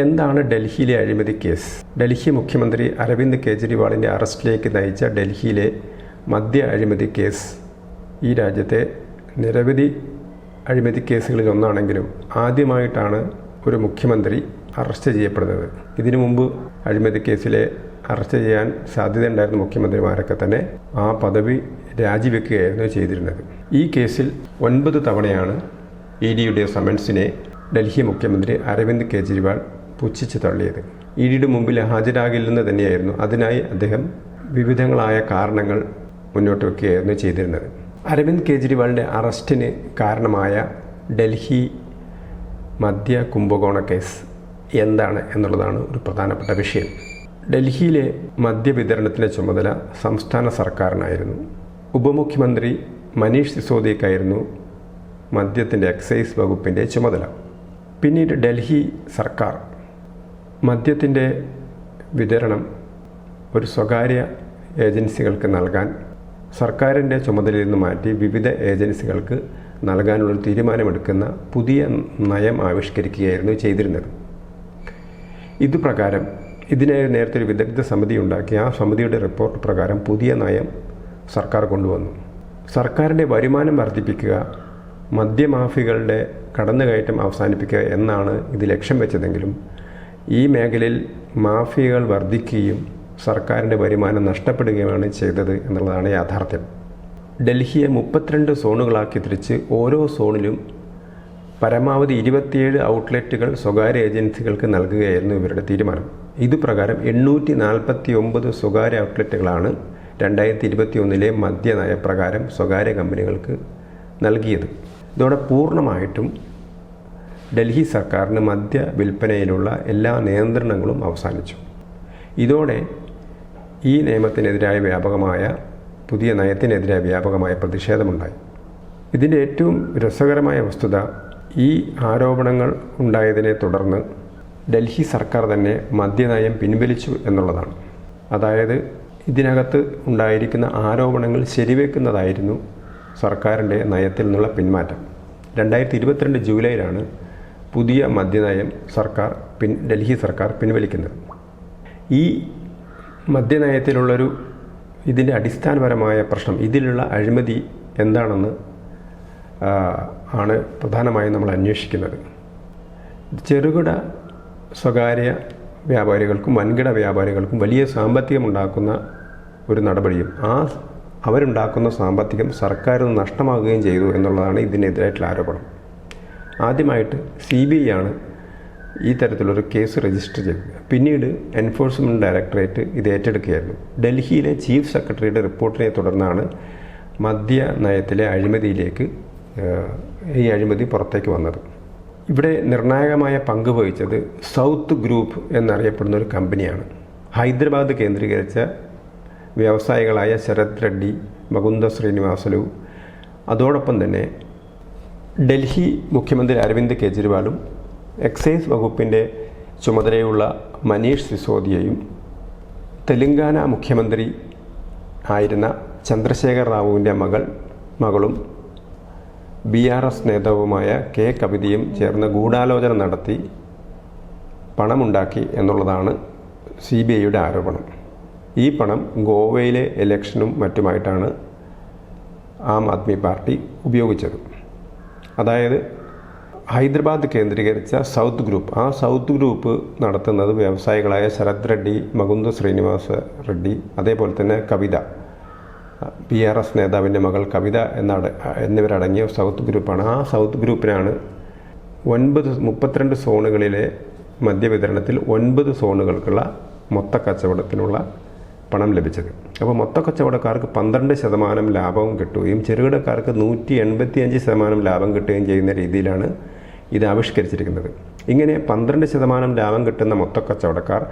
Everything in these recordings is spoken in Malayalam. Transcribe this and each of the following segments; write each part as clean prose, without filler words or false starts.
എന്താണ് ഡൽഹിയിലെ അഴിമതി കേസ്? ഡൽഹി മുഖ്യമന്ത്രി അരവിന്ദ് കെജ്രിവാളിൻ്റെ അറസ്റ്റിലേക്ക് നയിച്ച ഡൽഹിയിലെ മദ്യ അഴിമതി കേസ് ഈ രാജ്യത്തെ നിരവധി അഴിമതി കേസുകളിൽ ഒന്നാണെങ്കിലും ആദ്യമായിട്ടാണ് ഒരു മുഖ്യമന്ത്രി അറസ്റ്റ് ചെയ്യപ്പെടുന്നത്. ഇതിനു മുമ്പ് അഴിമതി കേസിലെ അറസ്റ്റ് ചെയ്യാൻ സാധ്യതയുണ്ടായിരുന്ന മുഖ്യമന്ത്രിമാരൊക്കെ തന്നെ ആ പദവി രാജിവെക്കുകയായിരുന്നു ചെയ്തിരുന്നത്. ഈ കേസിൽ 9 തവണയാണ് EDയുടെ സമൻസിനെ ഡൽഹി മുഖ്യമന്ത്രി അരവിന്ദ് കെജ്രിവാൾ പുച്ഛിച്ച് തള്ളിയത്. EDയുടെ മുമ്പിൽ ഹാജരാകില്ലെന്ന് തന്നെയായിരുന്നു. അതിനായി അദ്ദേഹം വിവിധങ്ങളായ കാരണങ്ങൾ മുന്നോട്ട് വയ്ക്കുകയായിരുന്നു ചെയ്തിരുന്നത്. അരവിന്ദ് കെജ്രിവാളിൻ്റെ അറസ്റ്റിന് കാരണമായ ഡൽഹി മദ്യ കുംഭകോണ കേസ് എന്താണ് എന്നുള്ളതാണ് ഒരു പ്രധാനപ്പെട്ട വിഷയം. ഡൽഹിയിലെ മദ്യവിതരണത്തിൻ്റെ ചുമതല സംസ്ഥാന സർക്കാരിനായിരുന്നു. ഉപമുഖ്യമന്ത്രി മനീഷ് സിസോദിയക്കായിരുന്നു മദ്യത്തിൻ്റെ എക്സൈസ് വകുപ്പിൻ്റെ ചുമതല. പിന്നീട് ഡൽഹി സർക്കാർ മദ്യത്തിൻ്റെ വിതരണം ഒരു സ്വകാര്യ ഏജൻസികൾക്ക് നൽകാൻ സർക്കാരിൻ്റെ ചുമതലയിൽ നിന്ന് മാറ്റി വിവിധ ഏജൻസികൾക്ക് നൽകാനുള്ള തീരുമാനമെടുക്കുന്ന പുതിയ നയം ആവിഷ്കരിക്കുകയായിരുന്നു ചെയ്തിരുന്നത്. ഇതുപ്രകാരം ഇതിനായി നേരത്തെ ഒരു വിദഗ്ധ സമിതി ഉണ്ടാക്കി. ആ സമിതിയുടെ റിപ്പോർട്ട് പ്രകാരം പുതിയ നയം സർക്കാർ കൊണ്ടുവന്നു. സർക്കാരിൻ്റെ വരുമാനം വർദ്ധിപ്പിക്കുക, മദ്യമാഫിയകളുടെ കടന്നുകയറ്റം അവസാനിപ്പിക്കുക എന്നാണ് ഇത് ലക്ഷ്യം വെച്ചതെങ്കിലും ഈ മേഖലയിൽ മാഫിയകൾ വർദ്ധിക്കുകയും സർക്കാരിൻ്റെ വരുമാനം നഷ്ടപ്പെടുകയുമാണ് ചെയ്തത് എന്നുള്ളതാണ് യാഥാർത്ഥ്യം. ഡൽഹിയെ 32 സോണുകളാക്കി തിരിച്ച് ഓരോ സോണിലും പരമാവധി 27 ഔട്ട്ലെറ്റുകൾ സ്വകാര്യ ഏജൻസികൾക്ക് നൽകുകയായിരുന്നു ഇവരുടെ തീരുമാനം. ഇതുപ്രകാരം 849 സ്വകാര്യ ഔട്ട്ലെറ്റുകളാണ് 2021 മദ്യനയപ്രകാരം സ്വകാര്യ കമ്പനികൾക്ക് നൽകിയത്. ഇതോടെ പൂർണ്ണമായിട്ടും ഡൽഹി സർക്കാരിന് മദ്യ വിൽപ്പനയിലുള്ള എല്ലാ നിയന്ത്രണങ്ങളും അവസാനിച്ചു. ഇതോടെ ഈ നിയമത്തിനെതിരായ പുതിയ നയത്തിനെതിരായ വ്യാപകമായ പ്രതിഷേധമുണ്ടായി. ഇതിൻ്റെ ഏറ്റവും രസകരമായ വസ്തുത ഈ ആരോപണങ്ങൾ ഉണ്ടായതിനെ തുടർന്ന് ഡൽഹി സർക്കാർ തന്നെ മദ്യനയം പിൻവലിച്ചു എന്നുള്ളതാണ്. അതായത് ഇതിനകത്ത് ഉണ്ടായിരിക്കുന്ന ആരോപണങ്ങൾ ശരിവെക്കുന്നതായിരുന്നു സർക്കാരിൻ്റെ നയത്തിൽ നിന്നുള്ള പിന്മാറ്റം. 2022 ജൂലൈയിലാണ് പുതിയ മദ്യനയം ഡൽഹി സർക്കാർ പിൻവലിക്കുന്നത്. ഈ മദ്യനയത്തിലുള്ളൊരു ഇതിൻ്റെ അടിസ്ഥാനപരമായ പ്രശ്നം, ഇതിലുള്ള അഴിമതി എന്താണെന്ന് ആണ് പ്രധാനമായും നമ്മൾ അന്വേഷിക്കുന്നത്. ചെറുകിട സ്വകാര്യ വ്യാപാരികൾക്കും വൻകിട വ്യാപാരികൾക്കും വലിയ സാമ്പത്തികമുണ്ടാക്കുന്ന ഒരു നടപടിയും അവരുണ്ടാക്കുന്ന സാമ്പത്തികം സർക്കാരിന് നഷ്ടമാകുകയും ചെയ്തു എന്നുള്ളതാണ് ഇതിനെതിരായിട്ടുള്ള ആരോപണം. ആദ്യമായിട്ട് CBI ആണ് ഈ തരത്തിലൊരു കേസ് രജിസ്റ്റർ ചെയ്തത്. പിന്നീട് എൻഫോഴ്സ്മെൻറ്റ് ഡയറക്ടറേറ്റ് ഇത് ഏറ്റെടുക്കുകയായിരുന്നു. ഡൽഹിയിലെ ചീഫ് സെക്രട്ടറിയുടെ റിപ്പോർട്ടിനെ തുടർന്നാണ് മദ്യ നയത്തിലെ ഈ അഴിമതി പുറത്തേക്ക് വന്നത്. ഇവിടെ നിർണായകമായ പങ്ക് വഹിച്ചത് സൗത്ത് ഗ്രൂപ്പ് എന്നറിയപ്പെടുന്ന ഒരു കമ്പനിയാണ്. ഹൈദരാബാദ് കേന്ദ്രീകരിച്ച വ്യവസായികളായ ശരത് റെഡ്ഡി, മുകുന്ദ ശ്രീനിവാസലു, അതോടൊപ്പം തന്നെ ഡൽഹി മുഖ്യമന്ത്രി അരവിന്ദ് കെജ്രിവാളും എക്സൈസ് വകുപ്പിൻ്റെ ചുമതലയുള്ള മനീഷ് സിസോദിയയും തെലങ്കാന മുഖ്യമന്ത്രി ആയിരുന്ന ചന്ദ്രശേഖർ റാവുവിൻ്റെ മകളും BRS നേതാവുമായ K. കവിതയും ചേർന്ന് ഗൂഢാലോചന നടത്തി പണമുണ്ടാക്കി എന്നുള്ളതാണ് CBIയുടെ ആരോപണം. ഈ പണം ഗോവയിലെ ഇലക്ഷനും മറ്റുമായിട്ടാണ് ആം ആദ്മി പാർട്ടി ഉപയോഗിച്ചത്. അതായത് ഹൈദരാബാദ് കേന്ദ്രീകരിച്ച സൗത്ത് ഗ്രൂപ്പ്, ആ സൗത്ത് ഗ്രൂപ്പ് നടത്തുന്നത് വ്യവസായികളായ ശരത് റെഡ്ഡി, മുകുന്ദ ശ്രീനിവാസ റെഡ്ഡി, അതേപോലെ തന്നെ കവിത, BRS നേതാവിൻ്റെ മകൾ കവിത എന്നിവരടങ്ങിയ സൗത്ത് ഗ്രൂപ്പാണ്. ആ സൗത്ത് ഗ്രൂപ്പിനാണ് 32 സോണുകളിലെ മദ്യവിതരണത്തിൽ 9 സോണുകൾക്കുള്ള മൊത്തക്കച്ചവടത്തിനുള്ള പണം ലഭിച്ചത്. അപ്പോൾ മൊത്തക്കച്ചവടക്കാർക്ക് 12% ലാഭവും കിട്ടുകയും ചെറുകിടക്കാർക്ക് 185% ലാഭം കിട്ടുകയും ചെയ്യുന്ന രീതിയിലാണ് ഇത് ആവിഷ്കരിച്ചിരിക്കുന്നത്. ഇങ്ങനെ 12% ലാഭം കിട്ടുന്ന മൊത്തക്കച്ചവടക്കാർ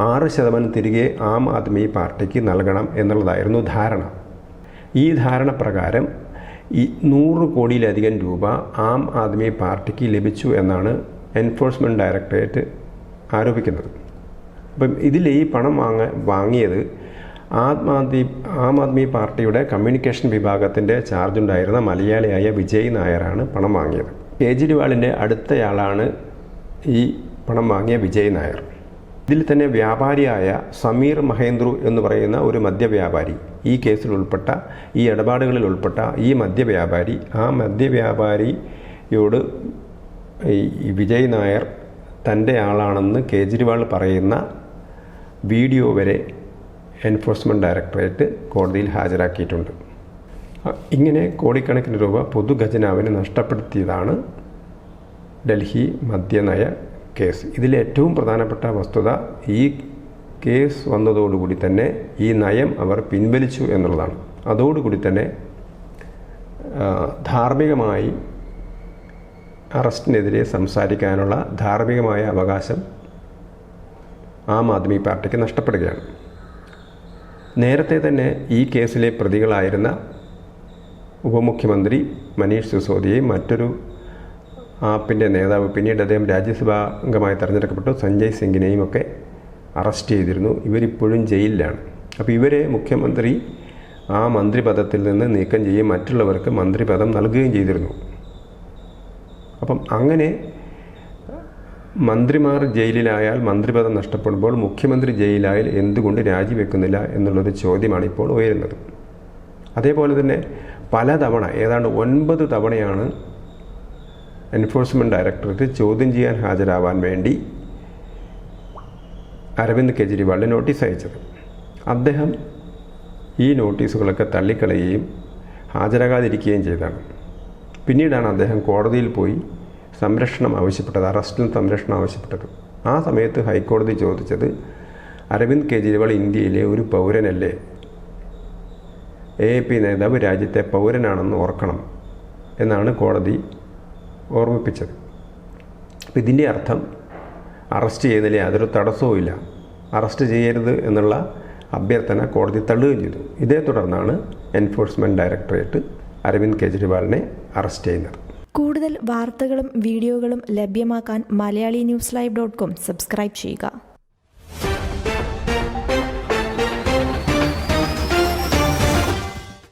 6% തിരികെ ആം ആദ്മി പാർട്ടിക്ക് നൽകണം എന്നുള്ളതായിരുന്നു ധാരണ. ഈ ധാരണ പ്രകാരം 100 കോടിയിലധികം രൂപ ആം ആദ്മി പാർട്ടിക്ക് ലഭിച്ചു എന്നാണ് എൻഫോഴ്സ്മെൻറ്റ് ഡയറക്ടറേറ്റ് ആരോപിക്കുന്നത്. അപ്പം ഇതിൽ ഈ പണം വാങ്ങിയത് ആം ആദ്മി പാർട്ടിയുടെ കമ്മ്യൂണിക്കേഷൻ വിഭാഗത്തിൻ്റെ ചാർജുണ്ടായിരുന്ന മലയാളിയായ വിജയ് നായരാണ് പണം വാങ്ങിയത്. കേജ്രിവാളിൻ്റെ അടുത്തയാളാണ് ഈ പണം വാങ്ങിയ വിജയ് നായർ. ഇതിൽ തന്നെ വ്യാപാരിയായ സമീർ മഹേന്ദ്രു എന്ന് പറയുന്ന ഒരു മദ്യവ്യാപാരി, ഈ കേസിൽ ഉൾപ്പെട്ട, ഈ ഇടപാടുകളിൽ ഉൾപ്പെട്ട ഈ മദ്യവ്യാപാരി, ആ മദ്യവ്യാപാരിയോട് ഈ വിജയ് നായർ തൻ്റെ ആളാണെന്ന് കേജ്രിവാൾ പറയുന്ന വീഡിയോ വരെ എൻഫോഴ്സ്മെൻറ്റ് ഡയറക്ടറേറ്റ് കോടതിയിൽ ഹാജരാക്കിയിട്ടുണ്ട്. ഇങ്ങനെ കോടിക്കണക്കിന് രൂപ പൊതുഖജനാവിന് നഷ്ടപ്പെടുത്തിയതാണ് ഡൽഹി മദ്യനയ കേസ്. ഇതിലെ ഏറ്റവും പ്രധാനപ്പെട്ട വസ്തുത, ഈ കേസ് വന്നതോടുകൂടി തന്നെ ഈ നയം അവർ പിൻവലിച്ചു എന്നുള്ളതാണ്. അതോടുകൂടി തന്നെ ധാർമ്മികമായി അറസ്റ്റിനെതിരെ സംസാരിക്കാനുള്ള ധാർമ്മികമായ അവകാശം ആം ആദ്മി പാർട്ടിക്ക് നഷ്ടപ്പെടുകയാണ്. നേരത്തെ തന്നെ ഈ കേസിലെ പ്രതികളായിരുന്ന ഉപമുഖ്യമന്ത്രി മനീഷ് സിസോദിയെയും മറ്റൊരു ആപ്പിൻ്റെ നേതാവ്, പിന്നീട് അദ്ദേഹം രാജ്യസഭാ അംഗമായി തെരഞ്ഞെടുക്കപ്പെട്ടു, സഞ്ജയ് സിംഗിനെയും ഒക്കെ അറസ്റ്റ് ചെയ്തിരുന്നു. ഇവരിപ്പോഴും ജയിലിലാണ്. അപ്പോൾ ഇവരെ മുഖ്യമന്ത്രി ആ മന്ത്രിപദത്തിൽ നിന്ന് നീക്കം ചെയ്യുകയും മറ്റുള്ളവർക്ക് മന്ത്രിപദം നൽകുകയും ചെയ്തിരുന്നു. അപ്പം അങ്ങനെ മന്ത്രിമാർ ജയിലിലായാൽ മന്ത്രിപദം നഷ്ടപ്പെടുമ്പോൾ മുഖ്യമന്ത്രി ജയിലായാൽ എന്തുകൊണ്ട് രാജിവെക്കുന്നില്ല എന്നുള്ളൊരു ചോദ്യമാണ് ഇപ്പോൾ ഉയരുന്നത്. അതേപോലെ തന്നെ പലതവണ, ഏതാണ്ട് 9 തവണയാണ് എൻഫോഴ്സ്മെൻറ്റ് ഡയറക്ടറേറ്റ് ചോദ്യം ചെയ്യാൻ ഹാജരാവാൻ വേണ്ടി അരവിന്ദ് കെജ്രിവാളിന് നോട്ടീസ് അയച്ചത്. അദ്ദേഹം ഈ നോട്ടീസുകളൊക്കെ തള്ളിക്കളയുകയും ഹാജരാകാതിരിക്കുകയും ചെയ്തതാണ്. പിന്നീടാണ് അദ്ദേഹം കോടതിയിൽ പോയി സംരക്ഷണം ആവശ്യപ്പെട്ടത്, അറസ്റ്റിന് സംരക്ഷണം ആവശ്യപ്പെട്ടത്. ആ സമയത്ത് ഹൈക്കോടതി ചോദിച്ചത്, അരവിന്ദ് കെജ്രിവാൾ ഇന്ത്യയിലെ ഒരു പൗരനല്ലേ, AAP നേതാവ് രാജ്യത്തെ പൗരനാണെന്ന് ഓർക്കണം എന്നാണ് കോടതി ഓർമ്മിപ്പിച്ചത്. അപ്പോൾ ഇതിൻ്റെ അർത്ഥം അറസ്റ്റ് ചെയ്യുന്നതിൽ യാതൊരു തടസ്സവും ഇല്ല, അറസ്റ്റ് ചെയ്യരുത് എന്നുള്ള അഭ്യർത്ഥന കോടതി തള്ളുകയും ചെയ്തു. ഇതേ തുടർന്നാണ് എൻഫോഴ്സ്മെൻറ്റ് ഡയറക്ടറേറ്റ് അരവിന്ദ് കെജ്രിവാളിനെ അറസ്റ്റ് ചെയ്യുന്നത്. കൂടുതൽ വാർത്തകളും വീഡിയോകളും ലഭ്യമാക്കാൻ Malayali news live .com subscribe ചെയ്യുക.